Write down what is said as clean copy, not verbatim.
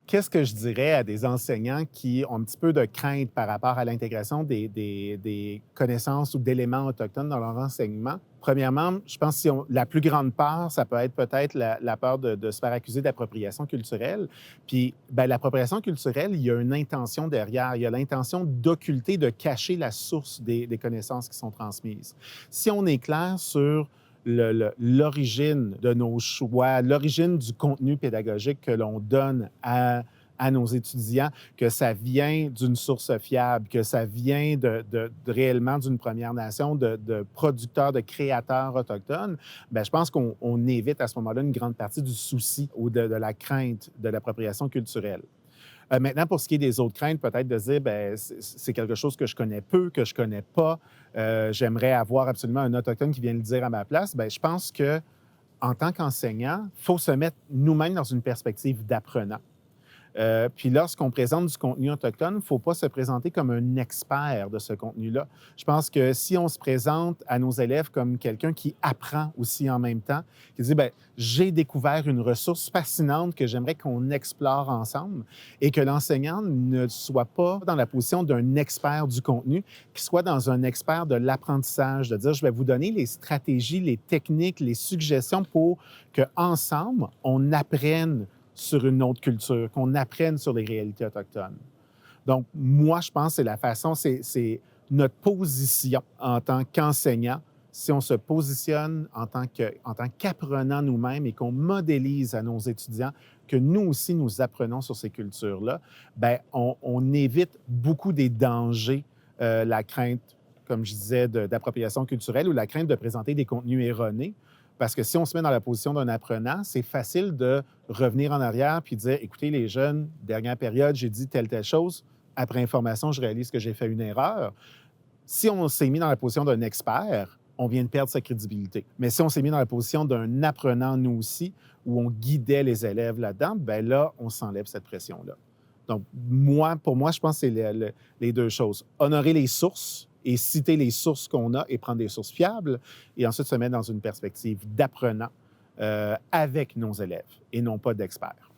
Qu'est-ce que je dirais à des enseignants qui ont un petit peu de crainte par rapport à l'intégration des connaissances ou d'éléments autochtones dans leur enseignement? Premièrement, je pense que la plus grande peur, ça peut être peut-être la peur de se faire accuser d'appropriation culturelle. Puis, ben, l'appropriation culturelle, il y a une intention derrière. Il y a l'intention d'occulter, de cacher la source des connaissances qui sont transmises. Si on est clair sur l'origine de nos choix, l'origine du contenu pédagogique que l'on donne à nos étudiants, que ça vient d'une source fiable, que ça vient réellement d'une Première Nation, de producteurs, de créateurs autochtones, bien, je pense qu'on évite à ce moment-là une grande partie du souci ou de la crainte de l'appropriation culturelle. Maintenant, pour ce qui est des autres craintes, peut-être de se dire, ben, c'est quelque chose que je connais peu, que je connais pas. J'aimerais avoir absolument un Autochtone qui vienne le dire à ma place. Ben, je pense que en tant qu'enseignant, il faut se mettre nous-mêmes dans une perspective d'apprenant. Puis lorsqu'on présente du contenu autochtone, il ne faut pas se présenter comme un expert de ce contenu-là. Je pense que si on se présente à nos élèves comme quelqu'un qui apprend aussi en même temps, qui dit, ben, j'ai découvert une ressource fascinante que j'aimerais qu'on explore ensemble et que l'enseignant ne soit pas dans la position d'un expert du contenu, qu'il soit dans un expert de l'apprentissage, de dire, je vais vous donner les stratégies, les techniques, les suggestions pour qu'ensemble, on apprenne sur une autre culture, qu'on apprenne sur les réalités autochtones. Donc, moi, je pense que c'est la façon, c'est notre position en tant qu'enseignant. Si on se positionne en tant qu'apprenant nous-mêmes et qu'on modélise à nos étudiants que nous aussi, nous apprenons sur ces cultures-là, bien, on évite beaucoup des dangers, la crainte, comme je disais, d'appropriation culturelle ou la crainte de présenter des contenus erronés. Parce que si on se met dans la position d'un apprenant, c'est facile de revenir en arrière puis dire, écoutez, les jeunes, dernière période, j'ai dit telle chose. Après information, je réalise que j'ai fait une erreur. Si on s'est mis dans la position d'un expert, on vient de perdre sa crédibilité. Mais si on s'est mis dans la position d'un apprenant, nous aussi, où on guidait les élèves là-dedans, ben là, on s'enlève cette pression-là. Donc, pour moi, je pense que c'est les deux choses. Honorer les sources et citer les sources qu'on a et prendre des sources fiables, et ensuite se mettre dans une perspective d'apprenant avec nos élèves et non pas d'experts.